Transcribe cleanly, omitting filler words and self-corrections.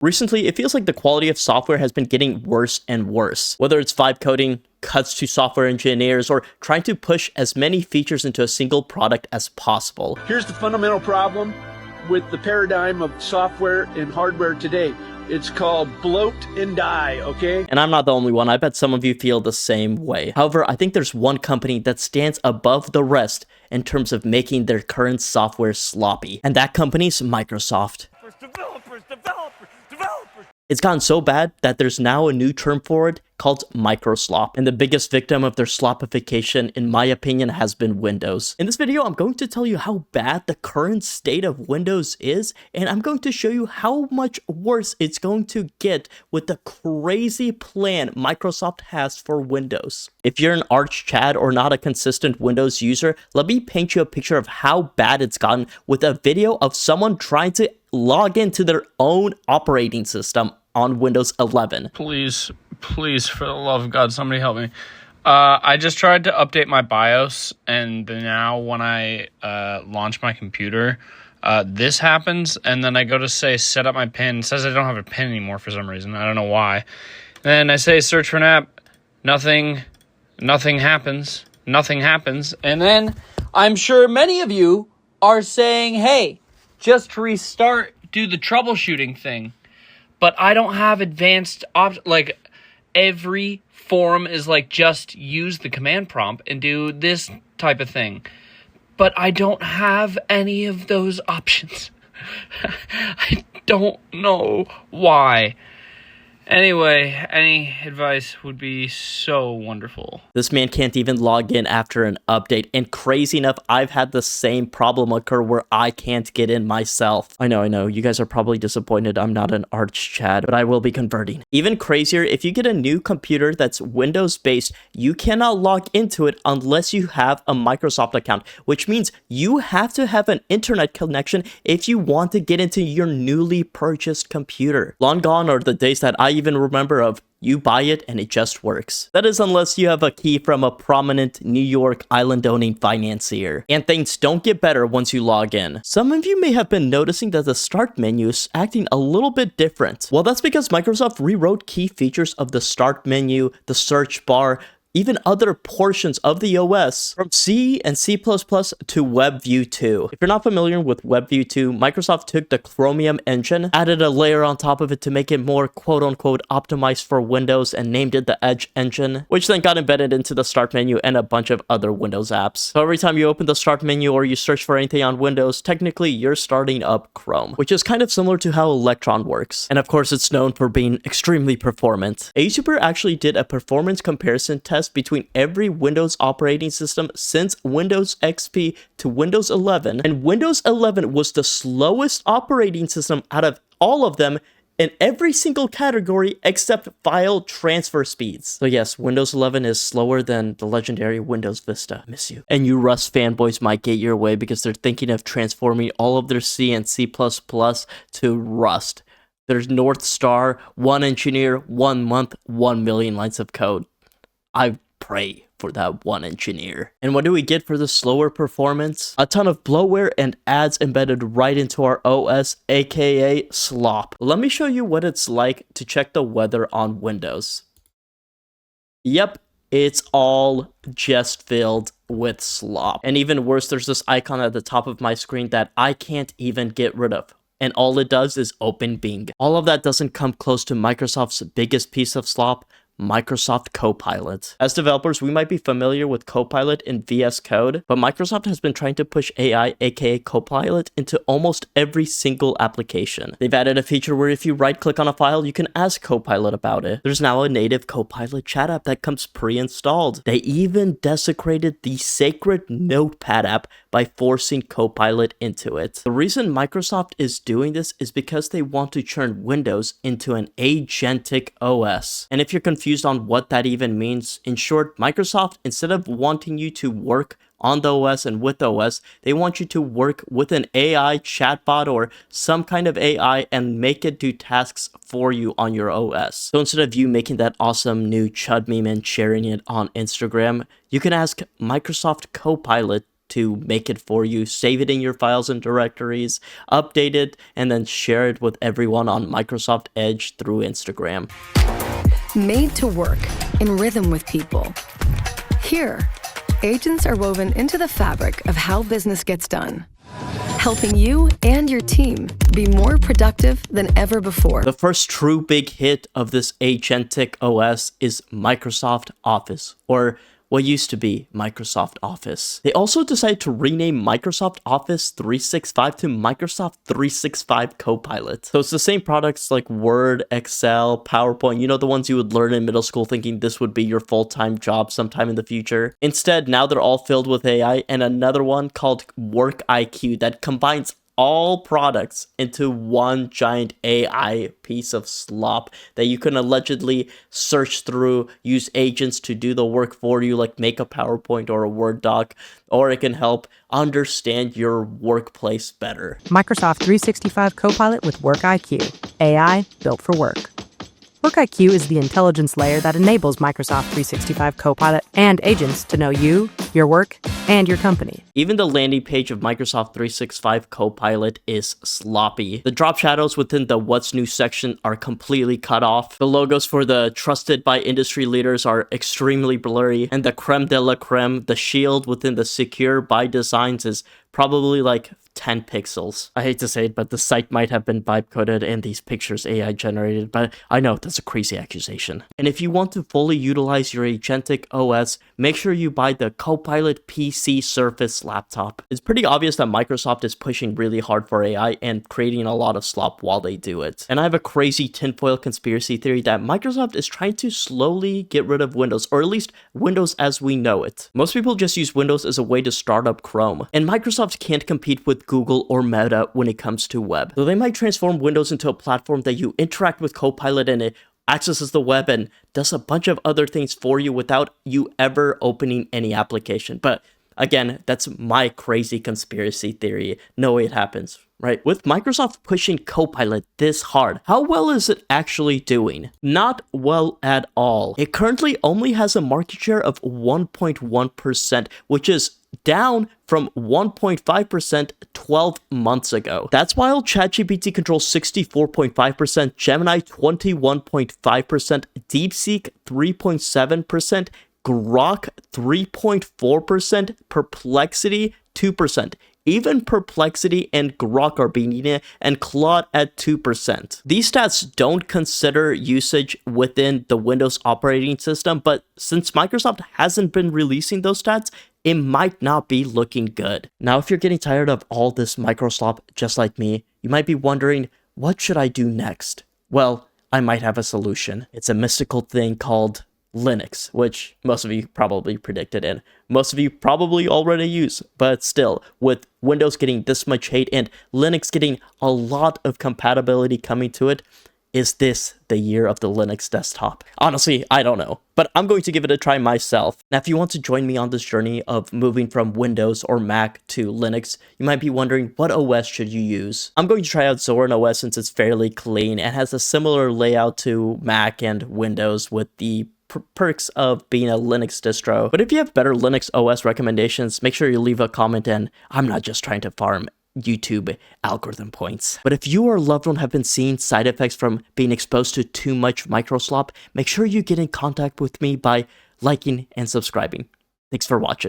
Recently, it feels like the quality of software has been getting worse and worse. Whether it's vibe coding, cuts to software engineers, or trying to push as many features into a single product as possible. Here's the fundamental problem with the paradigm of software and hardware today. It's called bloat and die, okay? And I'm not the only one. I bet some of you feel the same way. However, I think there's one company that stands above the rest in terms of making their current software sloppy. And that company's Microsoft. Developers. It's gotten so bad that there's now a new term for it called microslop, and the biggest victim of their slopification, in my opinion, has been Windows. In this video, I'm going to tell you how bad the current state of Windows is, and I'm going to show you how much worse it's going to get with the crazy plan Microsoft has for Windows. If you're an arch Chad or not a consistent Windows user, let me paint you a picture of how bad it's gotten with a video of someone trying to log into their own operating system on Windows 11. Please, for the love of God, somebody help me. I just tried to update my BIOS, and now when I launch my computer, this happens, and then I go to say set up my PIN. It says I don't have a PIN anymore for some reason. I don't know why. Then I say search for an app. Nothing happens. And then I'm sure many of you are saying, hey, just restart, do the troubleshooting thing. But I don't have advanced like every forum is like just use the command prompt and do this type of thing. But I don't have any of those options. I don't know why. Anyway, any advice would be so wonderful. This man can't even log in after an update, and crazy enough, I've had the same problem occur where I can't get in myself. I know, you guys are probably disappointed I'm not an arch Chad, but I will be converting. Even crazier, if you get a new computer that's Windows-based, you cannot log into it unless you have a Microsoft account, which means you have to have an internet connection if you want to get into your newly purchased computer. Long gone are the days that I even remember of you buy it and it just works. That is unless you have a key from a prominent New York island-owning financier. And things don't get better once you log in. Some of you may have been noticing that the start menu is acting a little bit different. Well, that's because Microsoft rewrote key features of the start menu, the search bar, even other portions of the OS, from C and C++ to WebView 2. If you're not familiar with WebView 2, Microsoft took the Chromium engine, added a layer on top of it to make it more quote-unquote optimized for Windows, and named it the Edge engine, which then got embedded into the start menu and a bunch of other Windows apps. So every time you open the start menu or you search for anything on Windows, technically you're starting up Chrome, which is kind of similar to how Electron works. And of course, it's known for being extremely performant. A YouTuber actually did a performance comparison test between every Windows operating system since Windows XP to Windows 11, and Windows 11 was the slowest operating system out of all of them in every single category except file transfer speeds. So yes, Windows 11 is slower than the legendary Windows Vista. Miss you. And you Rust fanboys might get your way because they're thinking of transforming all of their C and C++ to Rust. There's North Star, 1 engineer, 1 month, 1 million lines of code. I pray for that one engineer. And what do we get for the slower performance? A ton of bloatware and ads embedded right into our OS, aka slop. Let me show you what it's like to check the weather on Windows. Yep, it's all just filled with slop. And even worse, there's this icon at the top of my screen that I can't even get rid of. And all it does is open Bing. All of that doesn't come close to Microsoft's biggest piece of slop, Microsoft Copilot. As developers, we might be familiar with Copilot in VS Code, but Microsoft has been trying to push AI, aka Copilot, into almost every single application. They've added a feature where if you right-click on a file, you can ask Copilot about it. There's now a native Copilot chat app that comes pre-installed. They even desecrated the sacred Notepad app by forcing Copilot into it. The reason Microsoft is doing this is because they want to turn Windows into an Agentic OS. And if you're confused on what that even means, in short, Microsoft, instead of wanting you to work on the OS and with the OS, they want you to work with an AI chatbot or some kind of AI and make it do tasks for you on your OS. So instead of you making that awesome new Chud meme and sharing it on Instagram, you can ask Microsoft Copilot to make it for you, save it in your files and directories, update it, and then share it with everyone on Microsoft Edge through Instagram. Made to work, in rhythm with people. Here, agents are woven into the fabric of how business gets done, helping you and your team be more productive than ever before. The first true big hit of this Agentic OS is Microsoft Office, or what used to be Microsoft Office. They also decided to rename Microsoft Office 365 to Microsoft 365 Copilot. So it's the same products like Word, Excel, PowerPoint, you know, the ones you would learn in middle school thinking this would be your full-time job sometime in the future. Instead, now they're all filled with AI, and another one called Work IQ that combines all products into one giant AI piece of slop that you can allegedly search through, use agents to do the work for you, like make a PowerPoint or a Word doc, or it can help understand your workplace better. Microsoft 365 Copilot with Work IQ, AI built for work. Work IQ is the intelligence layer that enables Microsoft 365 Copilot and agents to know you, your work, and your company. Even the landing page of Microsoft 365 Copilot is sloppy. The drop shadows within the What's New section are completely cut off. The logos for the trusted by industry leaders are extremely blurry. And the creme de la creme, the shield within the secure by designs, is probably like 10 pixels. I hate to say it, but the site might have been vibe coded and these pictures AI generated, but I know that's a crazy accusation. And if you want to fully utilize your Agentic OS, make sure you buy the Copilot PC Surface laptop. It's pretty obvious that Microsoft is pushing really hard for AI and creating a lot of slop while they do it. And I have a crazy tinfoil conspiracy theory that Microsoft is trying to slowly get rid of Windows, or at least Windows as we know it. Most people just use Windows as a way to start up Chrome, and Microsoft can't compete with Google or Meta when it comes to web. So they might transform Windows into a platform that you interact with Copilot and it accesses the web and does a bunch of other things for you without you ever opening any application. But again, that's my crazy conspiracy theory. No way it happens, right? With Microsoft pushing Copilot this hard, how well is it actually doing? Not well at all. It currently only has a market share of 1.1%, which is down from 1.5% 12 months ago. That's while ChatGPT controls 64.5%, Gemini 21.5%, DeepSeek 3.7%, Grok 3.4%, Perplexity 2%. Even Perplexity and Grok are beating it, and Claude at 2%. These stats don't consider usage within the Windows operating system, but since Microsoft hasn't been releasing those stats, it might not be looking good. Now, if you're getting tired of all this Microsoft just like me, you might be wondering, what should I do next? Well, I might have a solution. It's a mystical thing called Linux, which most of you probably predicted and most of you probably already use, but still, with Windows getting this much hate and Linux getting a lot of compatibility coming to it, is this the year of the Linux desktop? Honestly, I don't know, but I'm going to give it a try myself. Now, if you want to join me on this journey of moving from Windows or Mac to Linux, you might be wondering, what OS should you use? I'm going to try out Zorin OS since it's fairly clean and has a similar layout to Mac and Windows with the perks of being a Linux distro. But if you have better Linux OS recommendations, make sure you leave a comment, and I'm not just trying to farm YouTube algorithm points. But if you or a loved one have been seeing side effects from being exposed to too much microslop, make sure you get in contact with me by liking and subscribing. Thanks for watching.